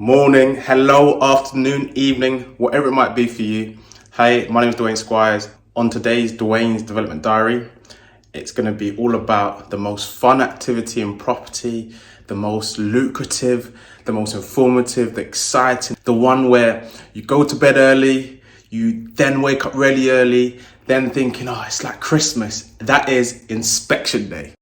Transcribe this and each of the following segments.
Morning, hello, afternoon, evening, whatever it might be for you. Hey, my name is Dwayne Squires. On today's Dwayne's Development Diary, it's going to be all about the most fun activity in property, the most lucrative, the most informative, the exciting, the one where you go to bed early, you then wake up really early, then thinking, oh, it's like Christmas. That is inspection day.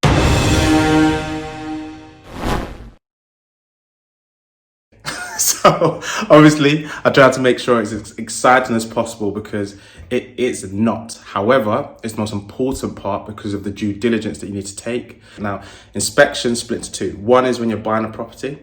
So obviously I try to make sure it's as exciting as possible because it is not. However, it's the most important part because of the due diligence that you need to take. Now, inspection split into two. One is when you're buying a property,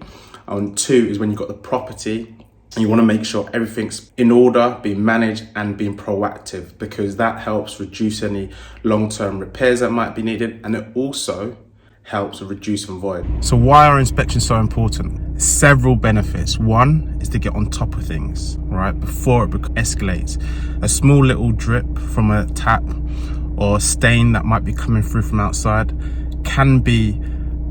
and two is when you've got the property and you want to make sure everything's in order, being managed and being proactive, because that helps reduce any long-term repairs that might be needed, and it also helps reduce and void. So why are inspections so important? Several benefits. One is to get on top of things, right, before it escalates. A small little drip from a tap or a stain that might be coming through from outside can be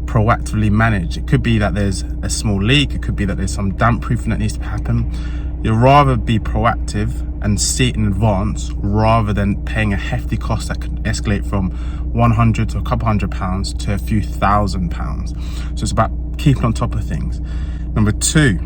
proactively managed. It could be that there's a small leak, it could be that there's some damp proofing that needs to happen. You'd rather be proactive and see it in advance rather than paying a hefty cost that could escalate from 100 to a couple £100 to a few £1,000. So it's about keeping on top of things. Number two,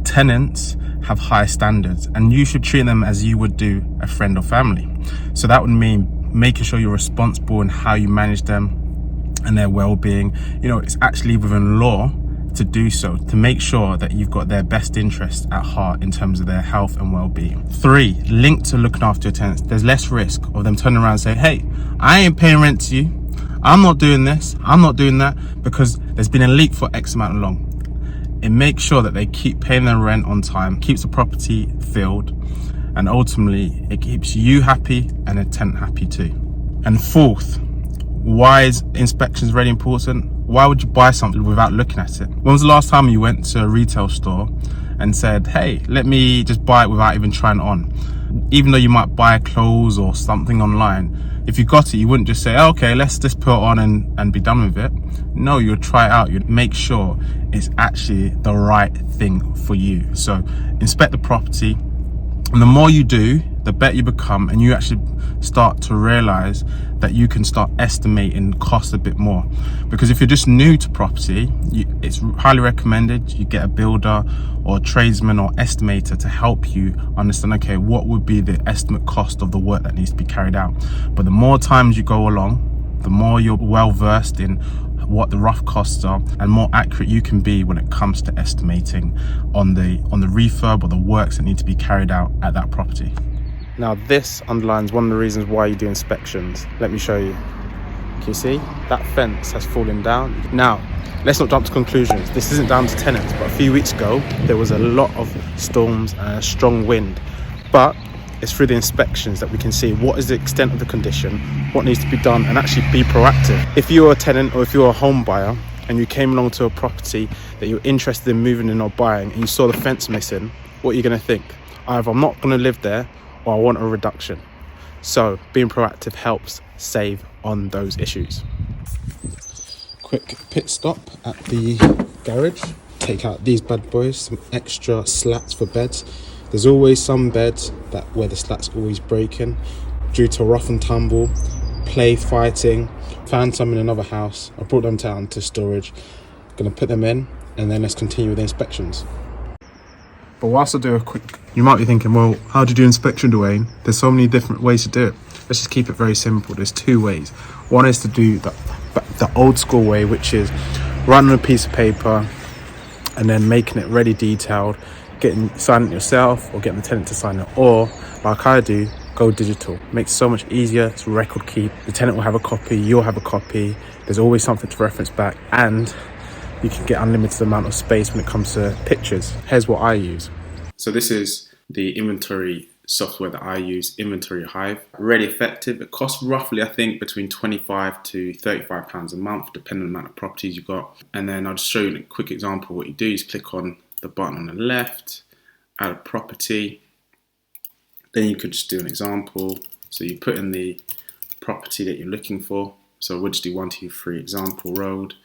tenants have high standards and you should treat them as you would do a friend or family. So that would mean making sure you're responsible in how you manage them and their well-being. You know, it's actually within law to do so, to make sure that you've got their best interests at heart in terms of their health and well-being. Three, linked to looking after your tenants, there's less risk of them turning around and saying, hey, I ain't paying rent to you, I'm not doing this, I'm not doing that, because there's been a leak for X amount of long. It makes sure that they keep paying their rent on time, keeps the property filled, and ultimately it keeps you happy and a tenant happy too. And fourth, why is inspections really important? Why would you buy something without looking at it? When was the last time you went to a retail store and said, hey, let me just buy it without even trying it on? Even though you might buy clothes or something online, if you got it, you wouldn't just say, oh, okay, let's just put it on and be done with it. No, you'd try it out. You'd make sure it's actually the right thing for you. So inspect the property. And the more you do, the better you become, and you actually start to realize that you can start estimating costs a bit more. Because if you're just new to property, it's highly recommended you get a builder or a tradesman or estimator to help you understand, okay, what would be the estimate cost of the work that needs to be carried out. But the more times you go along, the more you're well versed in what the rough costs are and more accurate you can be when it comes to estimating on the refurb or the works that need to be carried out at that property. Now this underlines one of the reasons why you do inspections. Let me show you. Can you see? That fence has fallen down. Now, let's not jump to conclusions. This isn't down to tenants, but a few weeks ago, there was a lot of storms and a strong wind. But it's through the inspections that we can see what is the extent of the condition, what needs to be done, and actually be proactive. If you're a tenant or if you're a home buyer and you came along to a property that you're interested in moving in or buying and you saw the fence missing, what are you going to think? Either I'm not going to live there or I want a reduction. So being proactive helps save on those issues. Quick pit stop at the garage. Take out these bad boys, some extra slats for beds. There's always some beds where the slat's always breaking due to rough and tumble, play fighting. Found some in another house. I brought them down to storage. Gonna put them in and then let's continue with the inspections. But whilst I do a quick, you might be thinking, well, how do you do inspection, Dwayne? There's so many different ways to do it. Let's just keep it very simple. There's two ways. One is to do the old school way, which is writing on a piece of paper and then making it ready detailed, signing it yourself or getting the tenant to sign it. Or, like I do, go digital. Makes it so much easier to record keep. The tenant will have a copy, you'll have a copy. There's always something to reference back, and you can get unlimited amount of space when it comes to pictures. Here's what I use. So this is the inventory software that I use, Inventory Hive. Really effective. It costs roughly, I think, between £25 to £35 a month, depending on the amount of properties you've got. And then I'll just show you a quick example. What you do is click on the button on the left, add a property. Then you could just do an example. So you put in the property that you're looking for. So we'll just do 123 example road.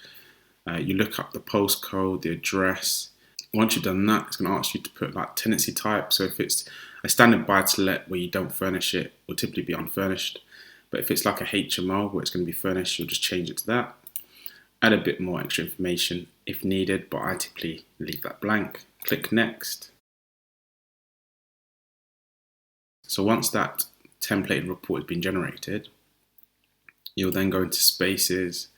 You look up the postcode, the address. Once you've done that, it's going to ask you to put like tenancy type. So if it's a standard buy to let where you don't furnish it, will typically be unfurnished. But if it's like a HMO where it's going to be furnished, you'll just change it to that. Add a bit more extra information if needed, but I typically leave that blank. Click next. So once that templated report has been generated, you'll then go into spaces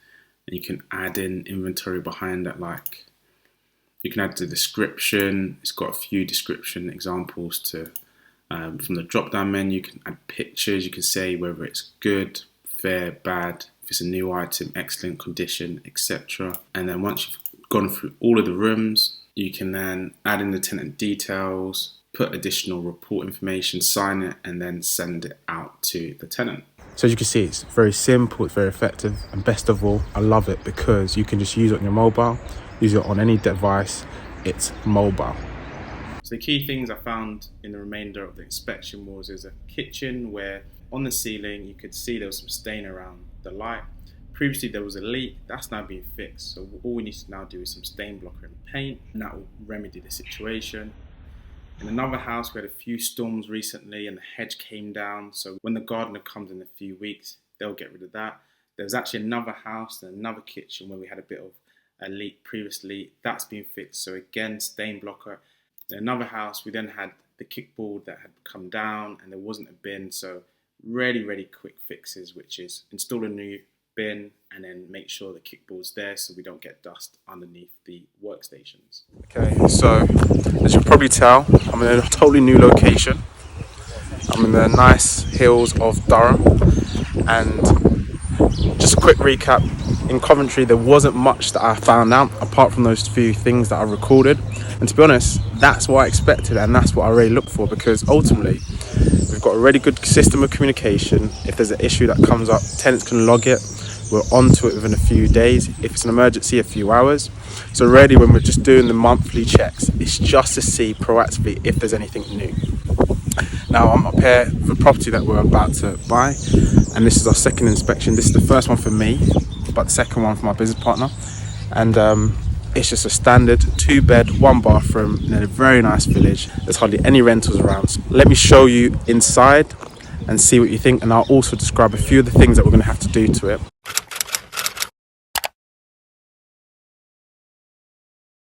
and you can add in inventory behind that, like you can add the description. It's got a few description examples to from the drop down menu. You can add pictures. You can say whether it's good, fair, bad, if it's a new item, excellent condition, etc. And then once you've gone through all of the rooms, you can then add in the tenant details, put additional report information, sign it, and then send it out to the tenant. So as you can see, it's very simple, it's very effective, and best of all, I love it because you can just use it on your mobile, use it on any device, it's mobile. So the key things I found in the remainder of the inspection was there's a kitchen where on the ceiling you could see there was some stain around the light. Previously there was a leak, that's now being fixed. So all we need to now do is some stain blocker and paint, and that will remedy the situation. In another house, we had a few storms recently and the hedge came down. So when the gardener comes in a few weeks, they'll get rid of that. There was actually another house and another kitchen where we had a bit of a leak previously. That's been fixed. So again, stain blocker. In another house, we then had the kickboard that had come down and there wasn't a bin. So really quick fixes, which is install a new bin and then make sure the kickboard's there so we don't get dust underneath the workstations. Okay, so as you can probably tell, I'm in a totally new location. I'm in the nice hills of Durham, and just a quick recap, in Coventry there wasn't much that I found out apart from those few things that I recorded, and to be honest, that's what I expected and that's what I really looked for, because ultimately we've got a really good system of communication. If there's an issue that comes up, tenants can log it. We're onto it within a few days. If it's an emergency, a few hours. So really, when we're just doing the monthly checks, it's just to see proactively if there's anything new. Now I'm up here for the property that we're about to buy, and this is our second inspection. This is the first one for me, but the second one for my business partner. And it's just a standard 2-bed, 1-bathroom in a very nice village. There's hardly any rentals around. So let me show you inside and see what you think, and I'll also describe a few of the things that we're going to have to do to it.